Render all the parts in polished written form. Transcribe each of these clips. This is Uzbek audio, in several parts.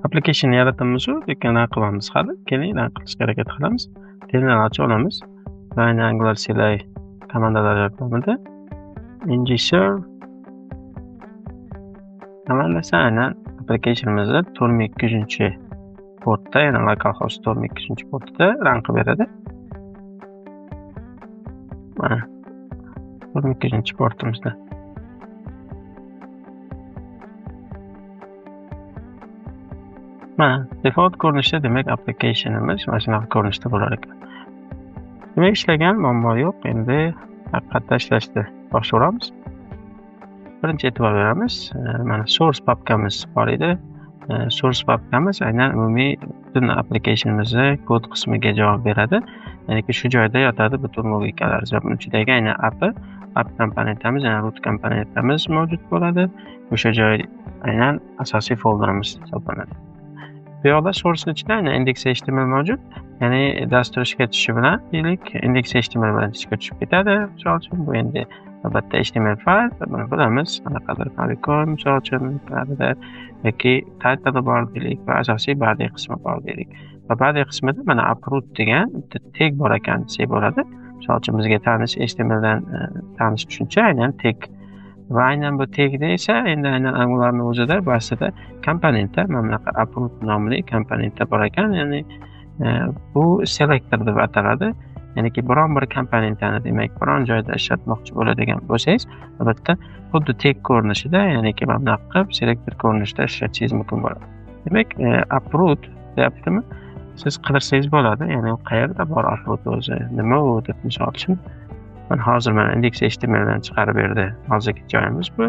application yaratamiz, lekin run qilamiz hali. Keling run qilishga harakat qilamiz. Terminal ochib olamiz. Va aynan Angular CLI komandalar yordamida ng-serve komandasi aynan applicationimizni 4200-portda, ya'ni localhost 4200-portda run qilib beradi. Mana 4200-portimizda. Mana default ko'rinishda demak applicationimiz mana shunaqa ko'rinishda bo'lar ekan. Demak ishlagan, muammo yo'q. Endi haqiqatda ishlashni boshlaymiz. Birinchi e'tibor beramiz. Mana source papkamiz bor edi. Source papkamiz aynan umumiy butun applicationimizni kod qismiga javob beradi. Ya'ni shu joyda yotadi butun logikalar. Buning ichidagi aynan app komponentamiz, ya'ni root komponentamiz mavjud bo'ladi. O'sha joy aynan asosiy folderimiz hisoblanadi. Bu yoqda source ichida aynan index.html mavjud. Ya'ni dastur ishga tushishi bilan deylik, index.html bilan ishga tushib ketadi. Misol uchun bu endi albatta HTML fayl, buni bilamiz. Qanaqadir favicon misol uchun yoki title bor deylik va asosiy body qismi bor deylik. Va body qismida mana uproot degan tag bor ekan desak bo'ladi. Misol uchun bizga tanish HTML dan tanish tushuncha aynan tag. Va aynan bu tagda esa endi aynan Angularning o'zida aslida komponentlar mana bunaqa uproot nomli komponentlar bor ekan. Ya'ni bu selector deb ataladi. Ya'niki biron bir komponentni demak biron joyda ishlatmoqchi bo'ladigan bo'lsangiz, albatta xuddi tag ko'rinishida, ya'niki mana bunaqa qilib selector ko'rinishida ishlatishingiz mumkin bo'ladi. Demak, uproot deyaptimi? Siz qidirsangiz bo'ladi. Ya'ni u qayerda bor uproot o'zi? Nima u deb misol uchun mana hozir mana index.html dan chiqarib berdi. Hozirgi joyimiz bu.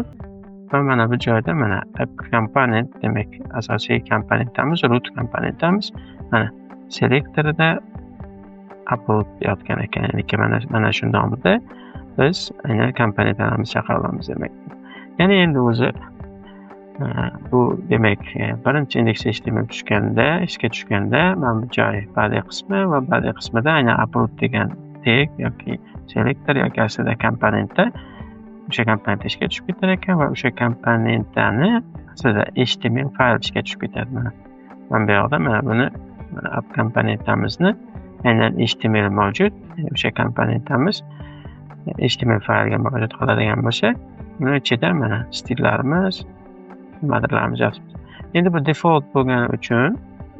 Va mana bu joyda mana app komponent demak asosiy komponentimiz, root komponentimiz mana selektorida uproot yotgan ekan. Ya'ni mana shu nomda biz aynan komponentlarimizni chaqira olamiz demak. Ya'ni endi o'zi bu demak birinchi index.html tushganda, ishga tushganda mana bu joy body qismi va body qismida aynan uproot degan tag yoki selektor yoki aslida komponentda o'sha komponent ishga tushib ketar ekan va o'sha komponentni aslida HTML fayl ishga tushib ketadi. Mana bu yoqda mana buni app komponentimizni aynan HTML mavjud. O'sha komponentimiz HTML faylga murojaat qiladigan bo'lsa, buni ichida mana stillarimiz, nimadirlarimiz yozibmiz. Endi bu default bo'lgani uchun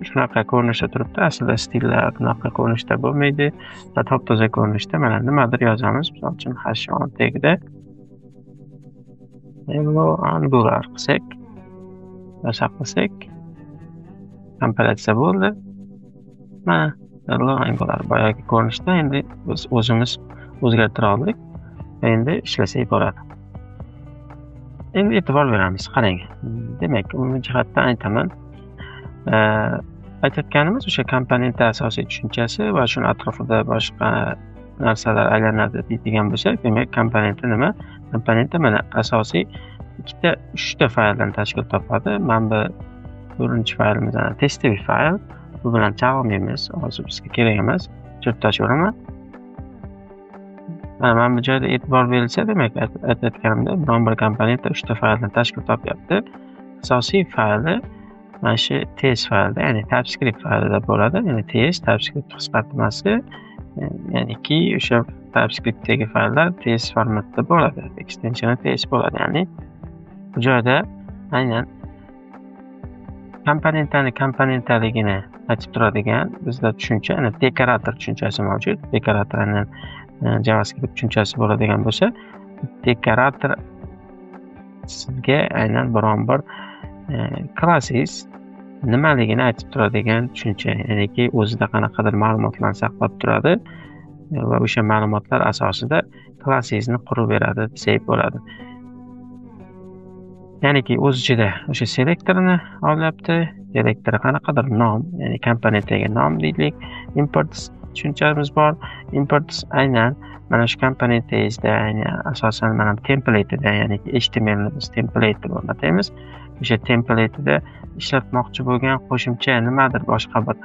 shunaqa ko'rinishda turibdi. Aslida stillar bunaqa ko'rinishda bo'lmaydi. Va top-toza ko'rinishda mana nimadir yozamiz. Misol uchun h1 tagida hello Angular qilsak va saqlasak kompilyatsiya bo'ldi. Mana hello Angular boyagi ko'rinishda endi biz o'zimiz o'zgartira oldik. Endi ishlasak bo'ladi. Endi e'tibor beramiz. Qarang. Demak, umumiy jihatdan aytaman. Aytayotganimiz o'sha komponentlar asosiy tushunchasi va shuni atrofida boshqa narsalar aylanadi deydigan bo'lsak, demak komponentlar nima? Komponentlar mana asosiy 3ta fayldan tashkil topadi. Mana bu birinchi faylimiz testli fayl. Bu bilan chalg'iymiz. Hozir bizga kerak emas. Chirib tashlaraman. Mana bu joyda e'tibor berilsa, demak aytayotganimda biron bir komponentlar 3ta fayldan tashkil topyapti. Asosiy fayli mana shu test faylda, ya'ni TypeScript faylida bo'ladi. Ya'ni test TypeScript qisqartmasi, ya'niki o'sha TypeScriptdagi fayllar test formatda bo'ladi. Extensioni test bo'ladi. Ya'ni bu joyda aynan komponentlarligini aytib turadigan bizda tushuncha, ya'ni dekorator tushunchasi mavjud. Dekorator aynan JavaScript tushunchasi bo'ladigan bo'lsa, dekorator sizga aynan biron bir klassingiz nimaligini aytib turadigan tushuncha. Ya'niki o'zida qanaqadir ma'lumotlarni saqlab turadi va o'sha ma'lumotlar asosida klassingizni qurib beradi desak bo'ladi. Ya'niki o'z ichida o'sha selektorni olyapti. Selektor qanaqadir nom, ya'ni komponentga nom deylik. Import tushunchamiz bor. Import aynan mana shu komponentingizda, ya'ni asosan mana template'da, ya'ni HTML ni biz template deb ataymiz. O'sha template'da ishlatmoqchi bo'lgan qo'shimcha nimadir boshqa bir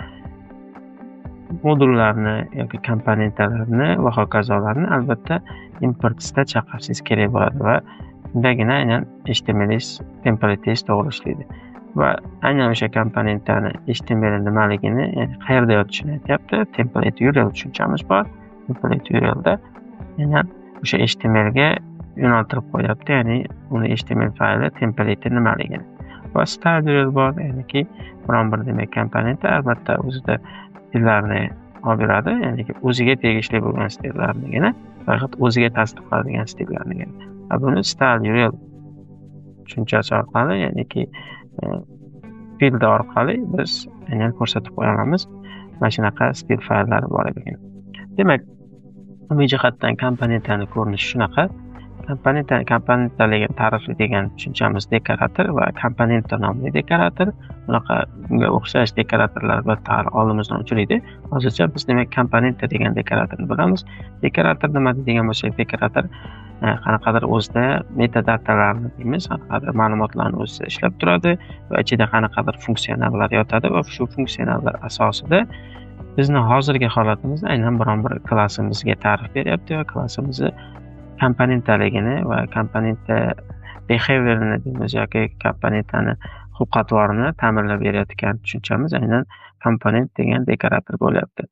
modullarni yoki komponentlarni va hokazolarni albatta importda chaqirsangiz kerak bo'ladi va shundagina aynan HTML templatengiz to'g'ri ishlaydi. va aynan o'sha komponentlarni HTML nimaligini, ya'ni qayerda yotishini aytyapti. Template URL tushunchamiz bor. Template URLda aynan o'sha HTML ga yo'naltirib qo'yapti, ya'ni uni HTML fayli template nimaligini. Va style URL bor, ya'niki biron bir demak komponent albatta o'zida stillarni olib beradi, ya'ni o'ziga tegishli bo'lgan stillarnigina, faqat o'ziga tasdiqlanadigan stillarnigina. Va buni style URL tushunchasi orqali, ya'niki filda orqali biz aynan ko'rsatib qo'ya olamiz. Mana shunaqa stil fayllari bor ekan. Demak, umumiy jihatdan komponentlarning ko'rinishi shunaqa. Komponentlarga ta'rifli degan tushunchamiz dekorator va komponentlar nomli dekorator. Bunaqa bunga o'xshash dekoratorlar albatta oldimizdan uchraydi. Hozircha biz demak komponent degan dekoratorni bilamiz. Dekorator nima degan bo'lsak, dekorator qanaqadir o'zida metadatalarni deymiz, qanaqadir ma'lumotlarni o'zida ishlab turadi va ichida qanaqadir funksiyonallar yotadi va shu funksiyonallar asosida bizni hozirgi holatimiz aynan biron bir klassimizga ta'rif beryapti va klassimizni komponentligini va komponentda behaviorini deymiz yoki komponentlarni xulq-atvorini ta'minlab berayotgan tushunchamiz aynan komponent degan dekorator bo'lyapti.